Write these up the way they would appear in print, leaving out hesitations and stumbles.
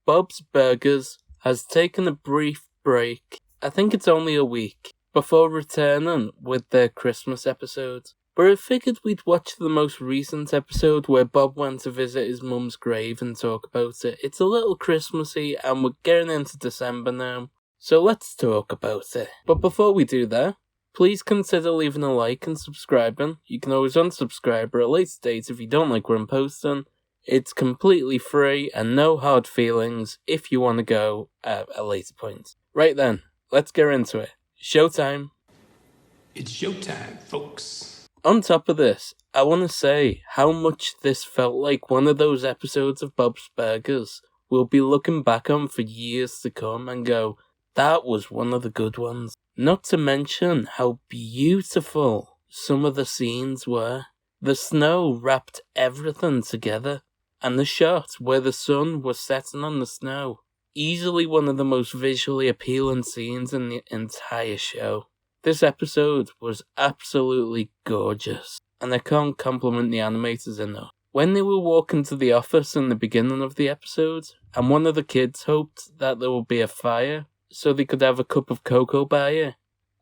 Bob's Burgers has taken a brief break, I think it's only a week, before returning with their Christmas episode. But I figured we'd watch the most recent episode where Bob went to visit his mum's grave and talk about it. It's a little Christmassy and we're getting into December now, so let's talk about it. But before we do that, please consider leaving a like and subscribing. You can always unsubscribe at a later date if you don't like what I'm posting. It's completely free and no hard feelings if you want to go at a later point. Right then, let's get into it. Showtime. It's showtime, folks. On top of this, I want to say how much this felt like one of those episodes of Bob's Burgers we'll be looking back on for years to come and go, that was one of the good ones. Not to mention how beautiful some of the scenes were. The snow wrapped everything together. And the shot where the sun was setting on the snow, easily one of the most visually appealing scenes in the entire show. This episode was absolutely gorgeous, and I can't compliment the animators enough. When they were walking to the office in the beginning of the episode, and one of the kids hoped that there would be a fire so they could have a cup of cocoa by it,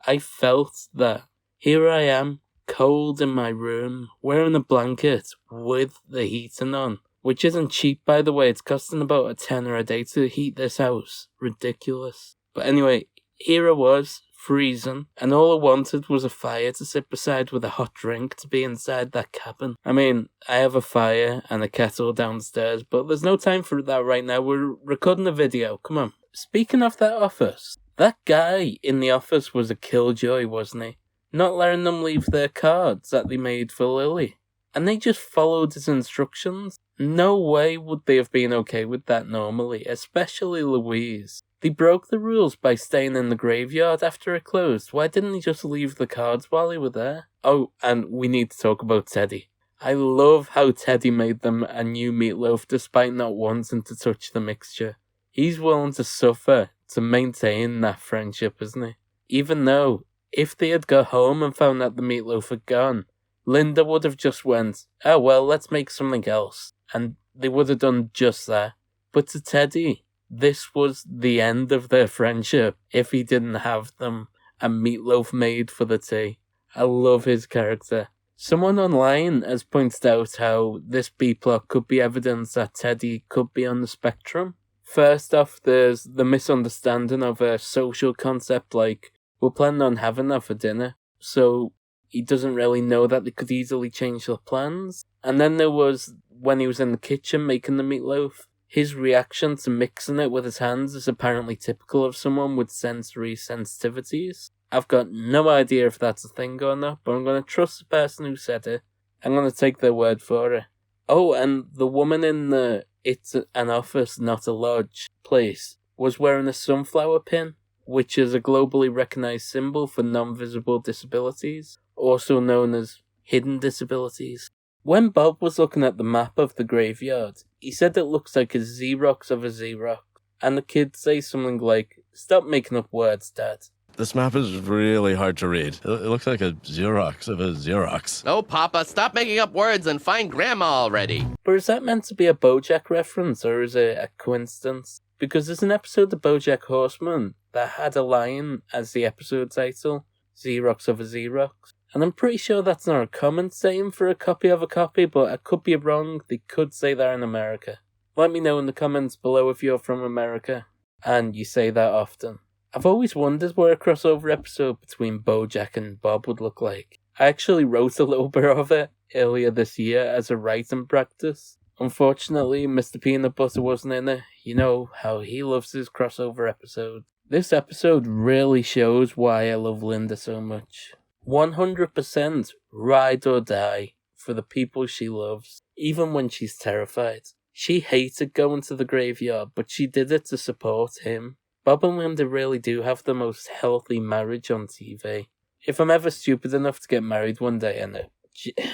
I felt that. Here I am, cold in my room, wearing a blanket with the heating on. Which isn't cheap, by the way. It's costing about a tenner a day to heat this house. Ridiculous. But anyway, here I was, freezing, and all I wanted was a fire to sit beside with a hot drink to be inside that cabin. I mean, I have a fire and a kettle downstairs, but there's no time for that right now. We're recording a video. Come on. Speaking of that office, that guy in the office was a killjoy, wasn't he? Not letting them leave their cards that they made for Lily. And they just followed his instructions. No way would they have been okay with that normally, especially Louise. They broke the rules by staying in the graveyard after it closed. Why didn't he just leave the cards while he were there? Oh, and we need to talk about Teddy. I love how Teddy made them a new meatloaf despite not wanting to touch the mixture. He's willing to suffer to maintain that friendship, isn't he? Even though, if they had got home and found that the meatloaf had gone, Linda would have just went, oh well, let's make something else. And they would have done just that. But to Teddy, this was the end of their friendship if he didn't have them a meatloaf made for the tea. I love his character. Someone online has pointed out how this B-plot could be evidence that Teddy could be on the spectrum. First off, there's the misunderstanding of a social concept like, we're planning on having that for dinner, so he doesn't really know that they could easily change their plans. And then there was, when he was in the kitchen making the meatloaf, his reaction to mixing it with his hands is apparently typical of someone with sensory sensitivities. I've got no idea if that's a thing or not, but I'm going to trust the person who said it. I'm going to take their word for it. Oh, and the woman in the It's an Office, Not a Lodge place was wearing a sunflower pin, which is a globally recognized symbol for non-visible disabilities, also known as hidden disabilities. When Bob was looking at the map of the graveyard, he said it looks like a Xerox of a Xerox, and the kids say something like, stop making up words, Dad. This map is really hard to read. It looks like a Xerox of a Xerox. Oh, Papa, stop making up words and find Grandma already. But is that meant to be a BoJack reference, or is it a coincidence? Because there's an episode of BoJack Horseman that had a line as the episode title, Xerox of a Xerox. And I'm pretty sure that's not a common saying for a copy of a copy, but I could be wrong. They could say that in America. Let me know in the comments below if you're from America and you say that often. I've always wondered what a crossover episode between BoJack and Bob would look like. I actually wrote a little bit of it earlier this year as a writing practice. Unfortunately, Mr. Peanut Butter wasn't in it. You know how he loves his crossover episodes. This episode really shows why I love Linda so much. 100% ride or die for the people she loves, even when she's terrified. She hated going to the graveyard, but she did it to support him. Bob and Linda really do have the most healthy marriage on TV. If I'm ever stupid enough to get married one day, and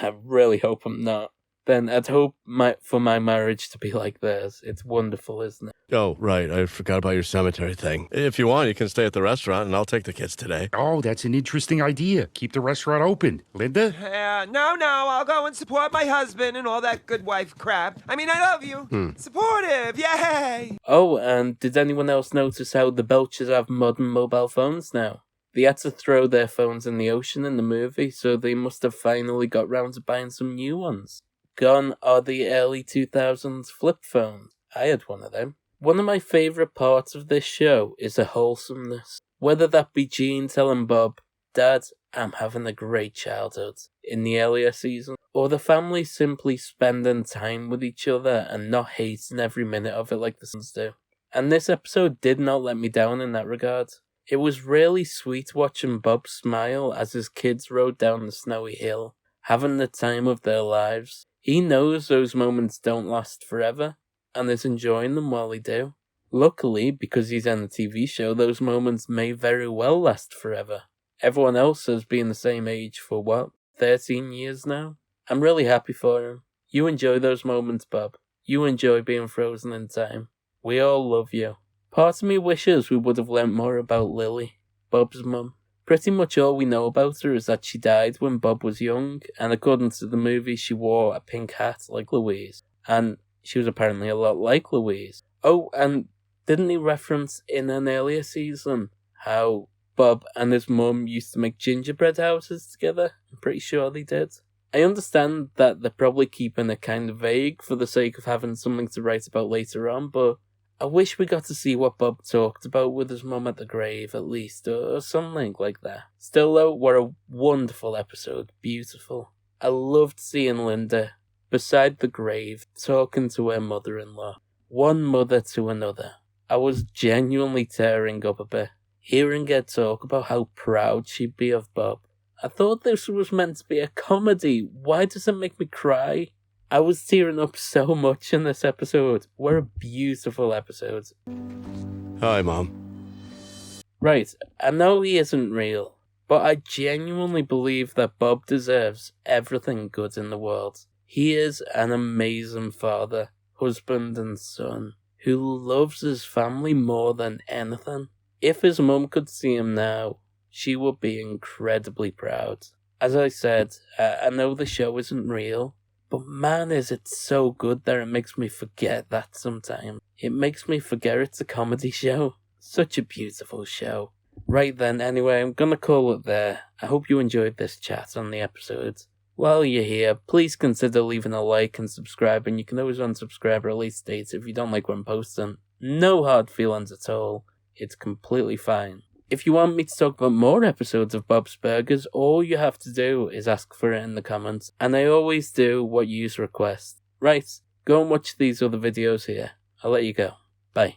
I really hope I'm not, then I'd hope for my marriage to be like theirs. It's wonderful, isn't it? Oh, right. I forgot about your cemetery thing. If you want, you can stay at the restaurant and I'll take the kids today. Oh, that's an interesting idea. Keep the restaurant open. Linda? No, I'll go and support my husband and all that good wife crap. I mean, I love you. Supportive, yay! Oh, and did anyone else notice how the Belchers have modern mobile phones now? They had to throw their phones in the ocean in the movie, so they must have finally got round to buying some new ones. Gone are the early 2000s flip phones. I had one of them. One of my favourite parts of this show is the wholesomeness. Whether that be Gene telling Bob, Dad, I'm having a great childhood, in the earlier season, or the family simply spending time with each other and not hating every minute of it like the Sons do. And this episode did not let me down in that regard. It was really sweet watching Bob smile as his kids rode down the snowy hill, having the time of their lives. He knows those moments don't last forever, and is enjoying them while they do. Luckily, because he's on a TV show, those moments may very well last forever. Everyone else has been the same age for 13 years now? I'm really happy for him. You enjoy those moments, Bob. You enjoy being frozen in time. We all love you. Part of me wishes we would have learnt more about Lily, Bob's mum. Pretty much all we know about her is that she died when Bob was young, and according to the movie she wore a pink hat like Louise, and she was apparently a lot like Louise. Oh, and didn't he reference in an earlier season how Bob and his mum used to make gingerbread houses together? I'm pretty sure they did. I understand that they're probably keeping it kind of vague for the sake of having something to write about later on, but I wish we got to see what Bob talked about with his mum at the grave, at least, or something like that. Still though, what a wonderful episode. Beautiful. I loved seeing Linda beside the grave, talking to her mother-in-law. One mother to another. I was genuinely tearing up a bit, hearing her talk about how proud she'd be of Bob. I thought this was meant to be a comedy. Why does it make me cry? I was tearing up so much in this episode. What a beautiful episode. Hi, Mom. Right, I know he isn't real, but I genuinely believe that Bob deserves everything good in the world. He is an amazing father, husband and son, who loves his family more than anything. If his mum could see him now, she would be incredibly proud. As I said, I know the show isn't real, but man is it so good that it makes me forget that sometimes. It makes me forget it's a comedy show. Such a beautiful show. Right then, anyway, I'm gonna call it there. I hope you enjoyed this chat on the episode. While you're here, please consider leaving a like and subscribing. You can always unsubscribe or at least state if you don't like what I'm posting. No hard feelings at all. It's completely fine. If you want me to talk about more episodes of Bob's Burgers, all you have to do is ask for it in the comments, and I always do what you request. Right, go and watch these other videos here. I'll let you go. Bye.